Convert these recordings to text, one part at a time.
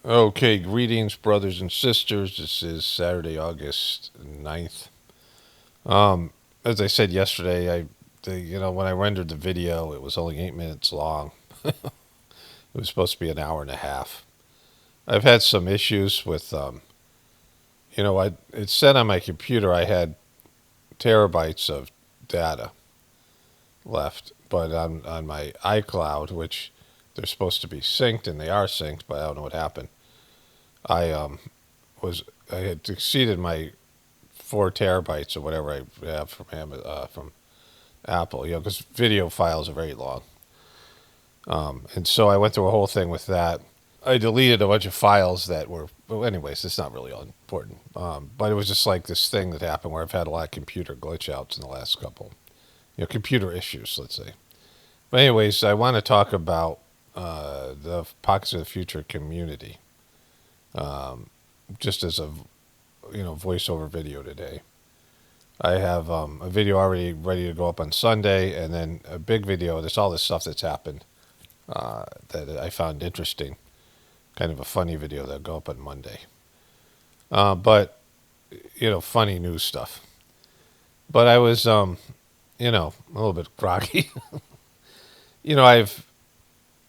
Okay, greetings, brothers and sisters. This is Saturday, August 9th. As I said yesterday, when I rendered the video, it was only 8 minutes long. It was supposed to be an hour and a half. I've had some issues with, it said on my computer I had terabytes of data left, but on my iCloud, which they're supposed to be synced, and they are synced, but I don't know what happened. I was I had exceeded my 4 terabytes or whatever I have from Apple, because video files are very long. And so I went through a whole thing with that. I deleted a bunch of files that were, well, anyways, it's not really all important. But it was just like this thing that happened where I've had a lot of computer glitch outs in the last couple, computer issues, let's say. But anyways, I want to talk about the Pockets of the Future community, just as a voiceover video today. I have a video already ready to go up on Sunday, and then a big video. There's all this stuff that's happened that I found interesting. Kind of a funny video that'll go up on Monday. But funny news stuff. But I was, a little bit groggy.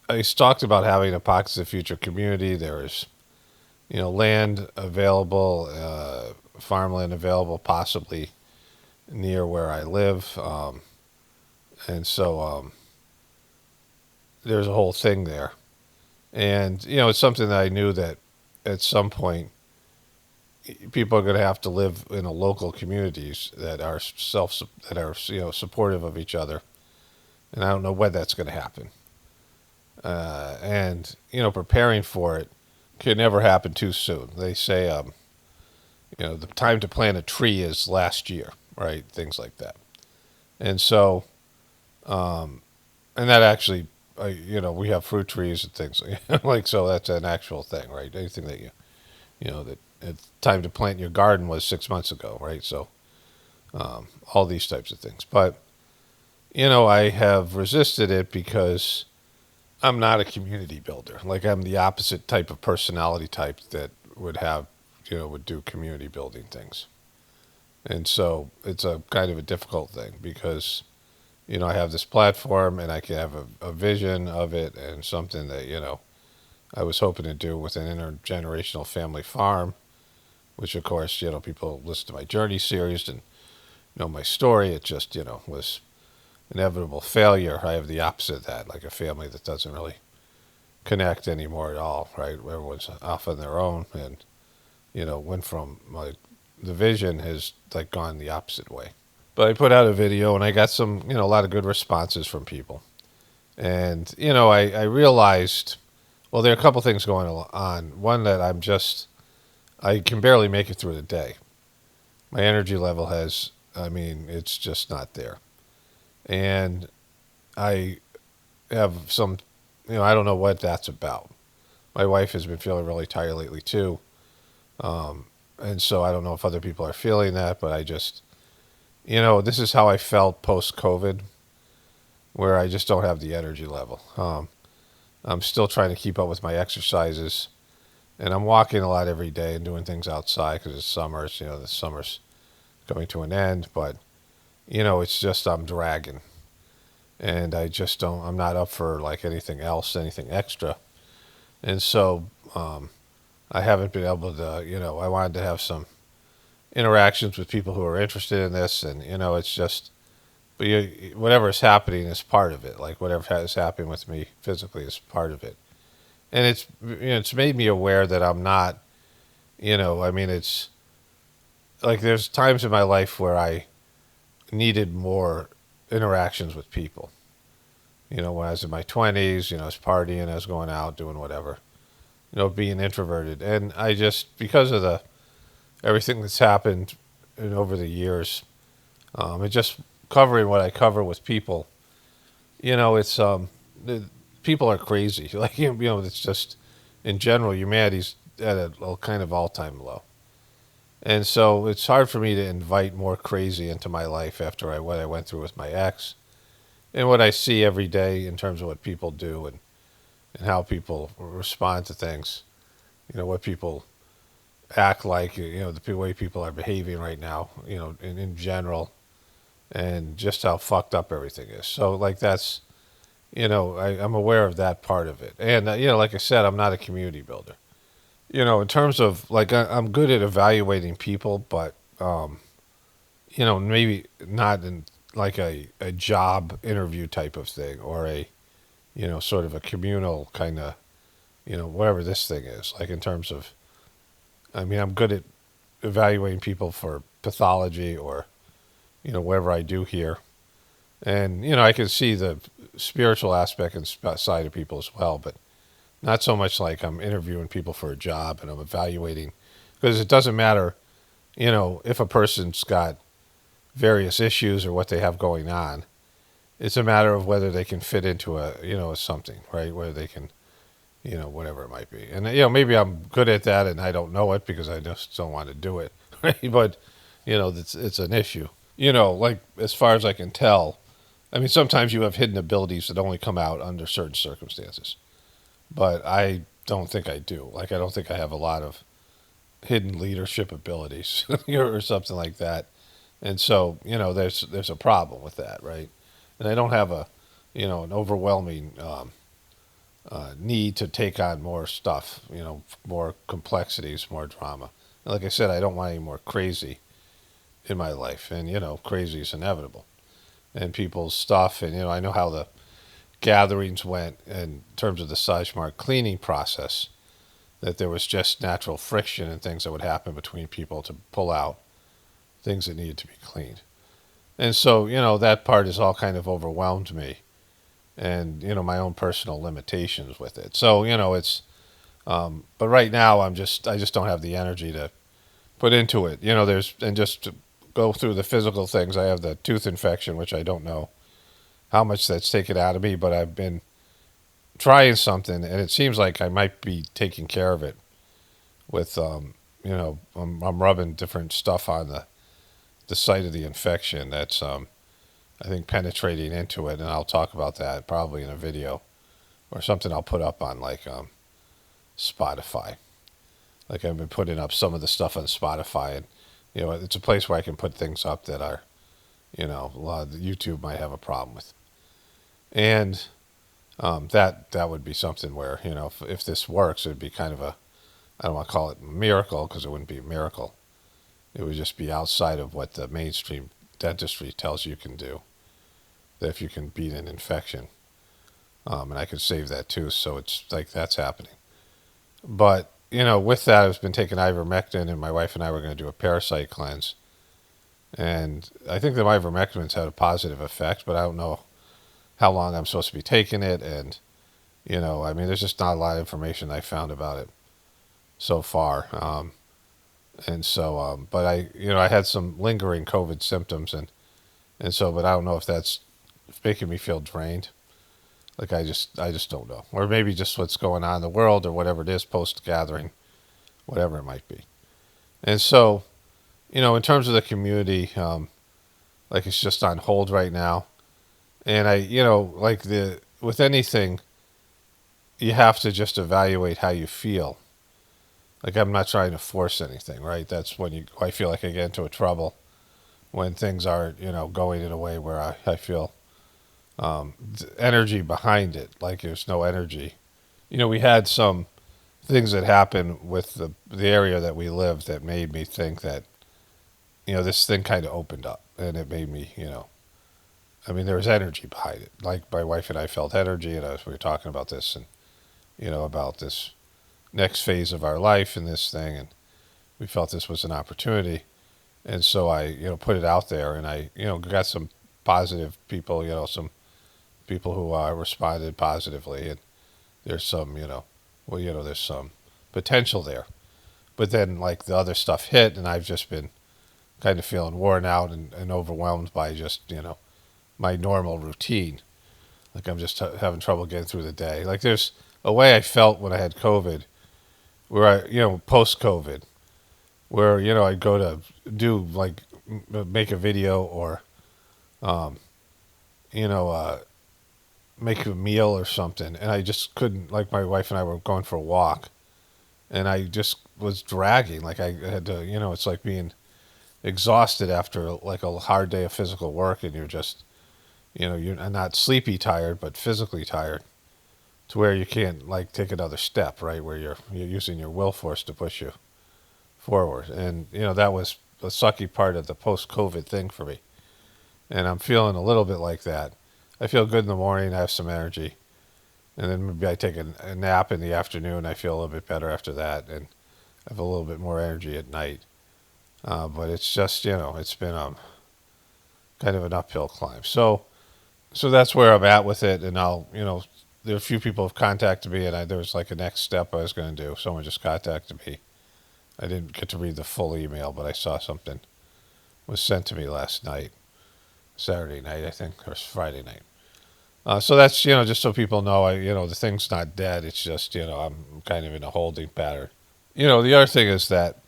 I talked about having a Pockets of the Future community. There is, land available, farmland available, possibly near where I live, and so there's a whole thing there, and it's something that I knew that at some point people are going to have to live in a local communities that are supportive of each other, and I don't know when that's going to happen, and preparing for it can never happen too soon. They say the time to plant a tree is last year, right? Things like that. And so, and that actually, we have fruit trees and things like, so that's an actual thing, right? Anything that that it's time to plant your garden was 6 months ago, right? So, all these types of things. But, I have resisted it because I'm not a community builder. Like, I'm the opposite type of personality type that would do community building things. And so it's a kind of a difficult thing because, I have this platform and I can have a vision of it and something that, I was hoping to do with an intergenerational family farm, which of course, people listen to my journey series and know my story. It just, was inevitable failure. I have the opposite of that, like a family that doesn't really connect anymore at all, right? Everyone's off on their own and, went from like the vision has like gone the opposite way. But I put out a video and I got some, a lot of good responses from people. And, I realized, well, there are a couple things going on. One that I can barely make it through the day. My energy level it's just not there. And I have some, I don't know what that's about. My wife has been feeling really tired lately too. And so I don't know if other people are feeling that, but I just, this is how I felt post-COVID, where I just don't have the energy level. I'm still trying to keep up with my exercises, and I'm walking a lot every day and doing things outside because it's summer. The summer's coming to an end, but, it's just I'm dragging. And I just I'm not up for like anything else, anything extra. And so, I haven't been able to, I wanted to have some interactions with people who are interested in this, and it's just, but whatever is happening is part of it. Like whatever is happening with me physically is part of it, and it's made me aware that I'm not, it's like there's times in my life where I needed more interactions with people. When I was in my 20s, I was partying, I was going out, doing whatever. Being introverted. And I just, because of everything that's happened over the years, and just covering what I cover with people, it's, people are crazy. Like, it's just, in general, humanity's at a kind of all-time low. And so it's hard for me to invite more crazy into my life after what I went through with my ex and what I see every day in terms of what people do and how people respond to things. what people act like, the way people are behaving right now, in general, and just how fucked up everything is. So, like, that's, I'm aware of that part of it. And, like I said, I'm not a community builder. In terms of, like, I'm good at evaluating people, but, maybe not in like a job interview type of thing, or a, sort of a communal kind of, whatever this thing is. Like, in terms of, I mean, I'm good at evaluating people for pathology, or, whatever I do here. And, I can see the spiritual aspect and side of people as well, but not so much like I'm interviewing people for a job and I'm evaluating, because it doesn't matter, if a person's got various issues or what they have going on. It's a matter of whether they can fit into a something, right? Where they can, whatever it might be. And, maybe I'm good at that and I don't know it because I just don't want to do it, right? But, it's an issue. Like, as far as I can tell, I mean, sometimes you have hidden abilities that only come out under certain circumstances. But I don't think I do. Like, I don't think I have a lot of hidden leadership abilities or something like that. And so, there's a problem with that, right? And I don't have an overwhelming need to take on more stuff, more complexities, more drama. And like I said, I don't want any more crazy in my life, and crazy is inevitable. And people's stuff, and I know how the gatherings went in terms of the Sajmark cleaning process. That there was just natural friction and things that would happen between people to pull out things that needed to be cleaned. And so, that part has all kind of overwhelmed me, and, my own personal limitations with it. So, it's, but right now I just don't have the energy to put into it. And just to go through the physical things, I have the tooth infection, which I don't know how much that's taken out of me, but I've been trying something, and it seems like I might be taking care of it with, I'm rubbing different stuff on the site of the infection that's, I think, penetrating into it, and I'll talk about that probably in a video or something I'll put up on, like, Spotify. Like, I've been putting up some of the stuff on Spotify, and, it's a place where I can put things up that are, a lot of YouTube might have a problem with. And that would be something where, if this works, it would be kind of a, I don't want to call it a miracle, because it wouldn't be a miracle. It would just be outside of what the mainstream dentistry tells you can do. That if you can beat an infection, and I could save that too, so it's like that's happening. But, with that, I've been taking ivermectin, and my wife and I were going to do a parasite cleanse. And I think the ivermectin's had a positive effect, but I don't know how long I'm supposed to be taking it. And, I mean, there's just not a lot of information I found about it so far. And so, but I had some lingering COVID symptoms, and so, but I don't know if that's making me feel drained. Like, I just don't know. Or maybe just what's going on in the world, or whatever it is, post-gathering, whatever it might be. And so, in terms of the community, like, it's just on hold right now. And like, with anything, you have to just evaluate how you feel. Like, I'm not trying to force anything, right? That's when I feel like I get into trouble, when things aren't, going in a way where I feel energy behind it. Like, there's no energy. We had some things that happened with the area that we lived that made me think that, this thing kind of opened up, and it made me, I mean, there was energy behind it. Like, my wife and I felt energy, and we were talking about this, and, about this next phase of our life and this thing, and we felt this was an opportunity. And so I, put it out there, and I, got some positive people, some people who responded positively, and there's some, there's some potential there. But then, like, the other stuff hit, and I've just been kind of feeling worn out and overwhelmed by just, my normal routine. Like, I'm just having trouble getting through the day. Like, there's a way I felt when I had COVID, where I, post-COVID, where, I'd go to do, like, make a video, or, you know, make a meal or something, and I just couldn't. Like, my wife and I were going for a walk, and I just was dragging. Like I had to, it's like being exhausted after like a hard day of physical work, and you're just, you're not sleepy tired, but physically tired, to where you can't like take another step, right? Where you're using your will force to push you forward, and that was the sucky part of the post-COVID thing for me. And I'm feeling a little bit like that. I feel good in the morning. I have some energy, and then maybe I take a nap in the afternoon. I feel a little bit better after that, and I have a little bit more energy at night. But it's just it's been kind of an uphill climb. So that's where I'm at with it, and I'll there are a few people have contacted me, and there was like a next step I was going to do. Someone just contacted me. I didn't get to read the full email, but I saw something was sent to me last night, Saturday night, I think, or Friday night. So that's just so people know, the thing's not dead. It's just I'm kind of in a holding pattern. The other thing is that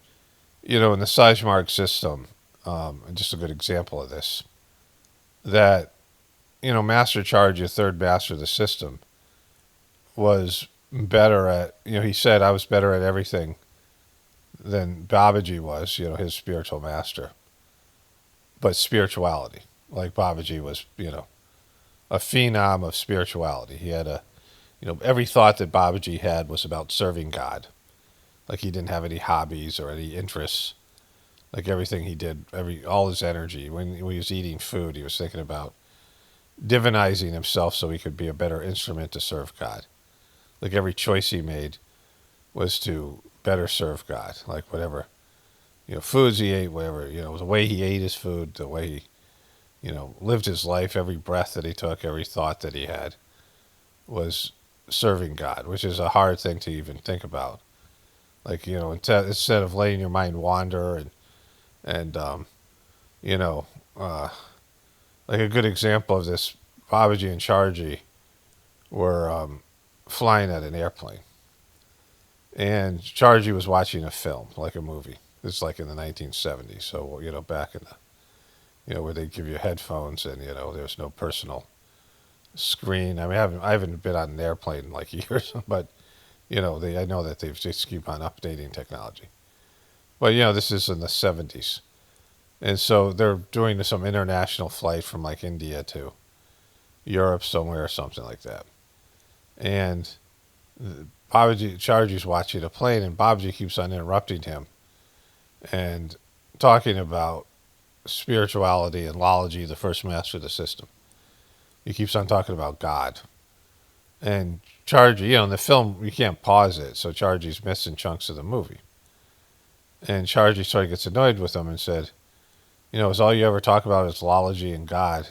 in the Sizemar system, and just a good example of this, that Master Charge, your third master of the system, was better at. He said I was better at everything than Babaji was. His spiritual master, but spirituality, like Babaji was, a phenom of spirituality. He had every thought that Babaji had was about serving God. Like he didn't have any hobbies or any interests. Like everything he did, all his energy when he was eating food, he was thinking about divinizing himself so he could be a better instrument to serve God. Like every choice he made was to better serve God. Like whatever foods he ate, whatever the way he ate his food, the way he lived his life, every breath that he took, every thought that he had was serving God, which is a hard thing to even think about. Like instead of letting your mind wander and you know, uh, like a good example of this, Babaji and Charji were flying at an airplane, and Charji was watching a film, like a movie. It's like in the 1970s, so back in the where they give you headphones and there's no personal screen. I mean, I haven't been on an airplane in like years, but I know that they just keep on updating technology. But this is in the 70s, and so they're doing some international flight from like India to Europe somewhere or something like that. And Babaji Charji's watching a plane, and Babaji keeps on interrupting him and talking about spirituality and Lalaji, the first master of the system. He keeps on talking about God. And Charji, in the film, you can't pause it, so Charji's missing chunks of the movie. And Charji sort of gets annoyed with him and said, is all you ever talk about is Lalaji and God?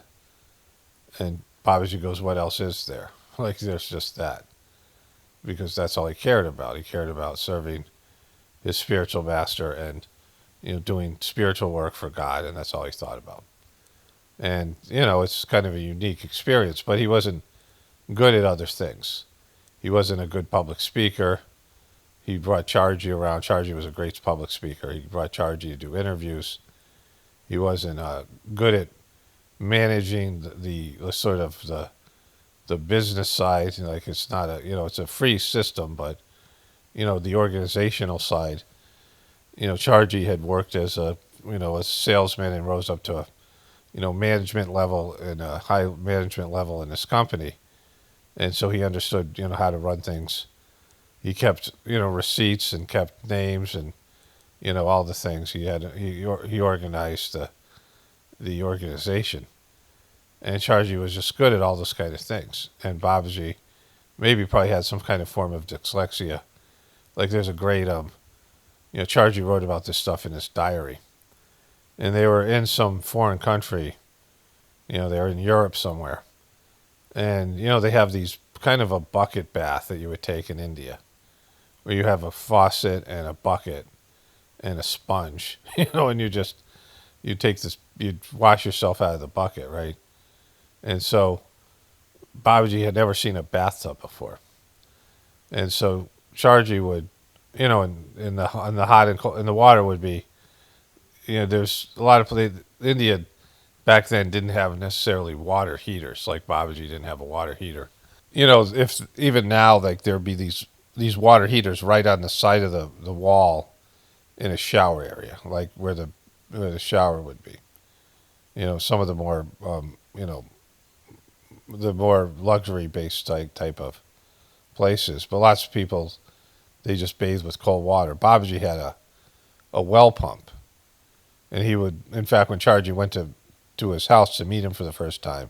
And Babaji goes, what else is there? Like, there's just that. Because that's all he cared about. He cared about serving his spiritual master and, doing spiritual work for God, and that's all he thought about. And, it's kind of a unique experience, but he wasn't good at other things. He wasn't a good public speaker. He brought Charji around. Charji was a great public speaker. He brought Charji to do interviews. He wasn't good at managing the sort of the business side. Like it's not it's a free system, but the organizational side. Charji had worked as a salesman and rose up to a management level and a high management level in this company, and so he understood how to run things. He kept receipts and kept names and all the things he organized the organization, and Charji was just good at all those kind of things. And Babaji maybe probably had some kind of form of dyslexia. Like there's a great Charji wrote about this stuff in his diary, and they were in some foreign country. They were in Europe somewhere, and they have these kind of a bucket bath that you would take in India, where you have a faucet and a bucket and a sponge, and you take this, you wash yourself out of the bucket, right? And so Babaji had never seen a bathtub before, and so Charji would, in the hot and cold, and the water would be, there's a lot of India back then didn't have necessarily water heaters, like Babaji didn't have a water heater. If even now, like there'd be these these water heaters right on the side of the wall in a shower area, like where the shower would be. Some of the more the more luxury based type of places, but lots of people they just bathe with cold water. Babaji had a well pump, and he would, in fact, when Charji went to his house to meet him for the first time,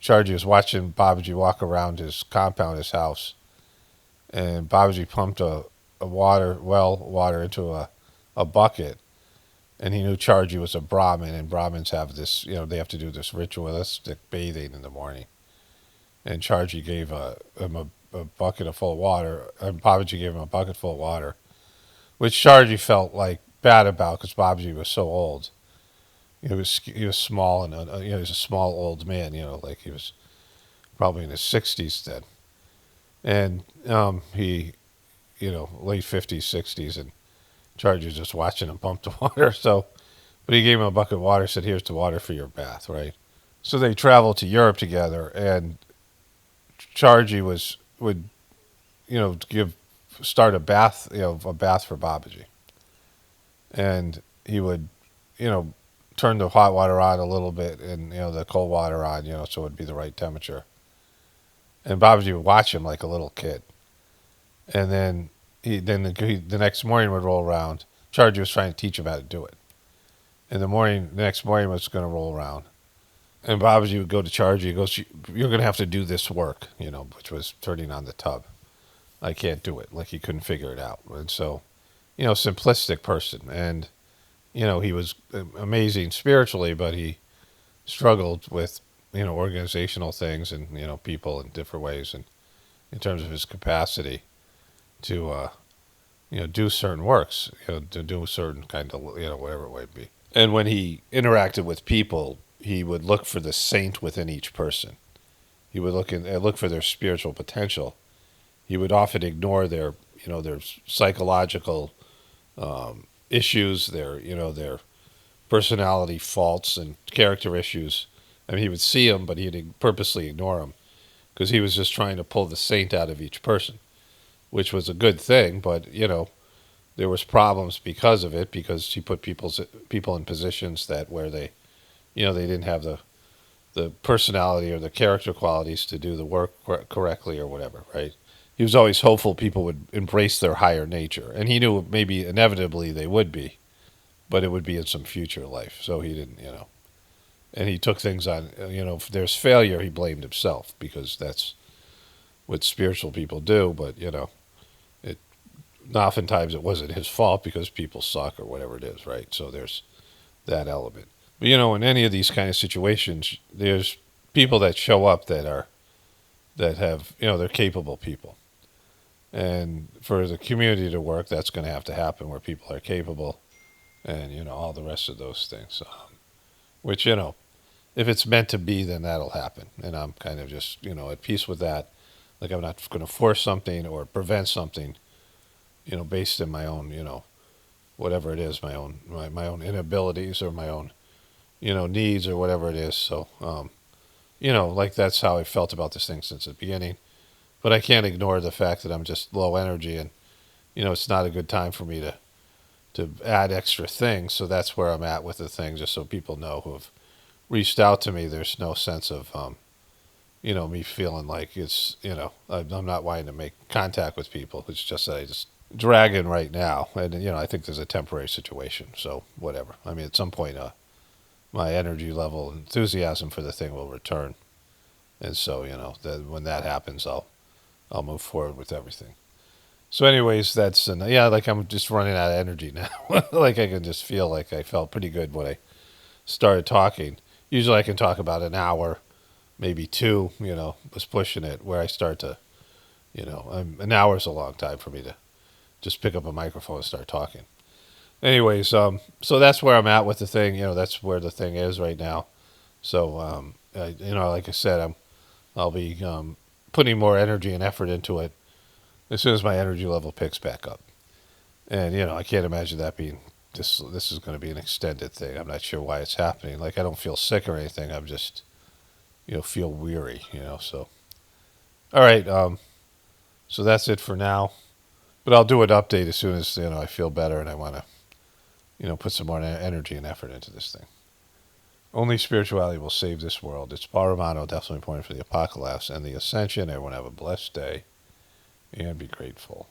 Charji was watching Babaji walk around his compound, his house, and Babaji pumped a water into a bucket, and he knew Charji was a Brahmin, and Brahmins have this, they have to do this ritualistic bathing in the morning. And Charji gave him a bucket of full of water, and Babaji gave him a bucket full of water, which Charji felt like bad about because Babaji was so old. He was small and he was a small old man. Like he was probably in his 60s then, and he, late 50s, 60s, and Charge was just watching him pump the water. So, but he gave him a bucket of water. Said, "Here's the water for your bath." Right. So they traveled to Europe together, and Chargy would start a bath for Babaji, and he would turn the hot water on a little bit and the cold water on so it would be the right temperature, and Babaji would watch him like a little kid, and then the next morning would roll around. Chargy was trying to teach him how to do it, and the next morning was going to roll around. And Babaji would go to Chargy. He goes, "You're going to have to do this work," which was turning on the tub. I can't do it. Like he couldn't figure it out. And so, simplistic person. And, he was amazing spiritually, but he struggled with, organizational things and, people in different ways. And in terms of his capacity to, do certain works, to do certain kind of, whatever it might be. And when he interacted with people, he would look for the saint within each person. He would look for their spiritual potential. He would often ignore their psychological issues, their personality faults and character issues. I mean, he would see them, but he'd purposely ignore them because he was just trying to pull the saint out of each person, which was a good thing. But there was problems because of it, because he put people in positions where they didn't have the personality or the character qualities to do the work correctly or whatever, right? He was always hopeful people would embrace their higher nature, and he knew maybe inevitably they would be, but it would be in some future life. So he didn't, and he took things on, if there's failure, he blamed himself because that's what spiritual people do. But it oftentimes it wasn't his fault because people suck or whatever it is, right? So there's that element. But in any of these kind of situations, there's people that show up that have they're capable people. And for the community to work, that's going to happen where people are capable and, all the rest of those things. Which, if it's meant to be, then that'll happen. And I'm kind of just, at peace with that. Like I'm not going to force something or prevent something, based in my own, whatever it is, my own inabilities or my own, needs or whatever it is. So, like that's how I felt about this thing since the beginning. But I can't ignore the fact that I'm just low energy and, it's not a good time for me to add extra things. So that's where I'm at with the thing, just so people know who have reached out to me. There's no sense of, me feeling like it's, I'm not wanting to make contact with people. It's just that I just dragging right now. And, I think there's a temporary situation. So whatever. I mean, at some point, my energy level, enthusiasm for the thing will return. And so, when that happens, I'll move forward with everything. So anyways, like I'm just running out of energy now. Like I can just feel like I felt pretty good when I started talking. Usually I can talk about an hour, maybe two, was pushing it where I start to, an hour's a long time for me to just pick up a microphone and start talking. Anyways, so that's where I'm at with the thing. That's where the thing is right now. So, like I said, I'll be putting more energy and effort into it as soon as my energy level picks back up. And I can't imagine that being this is going to be an extended thing. I'm not sure why it's happening. Like I don't feel sick or anything. I'm just feel weary. So all right. So that's it for now. But I'll do an update as soon as I feel better and I want to put some more energy and effort into this thing. Only spirituality will save this world. It's Paramano, definitely pointing for the apocalypse and the ascension. Everyone have a blessed day and be grateful.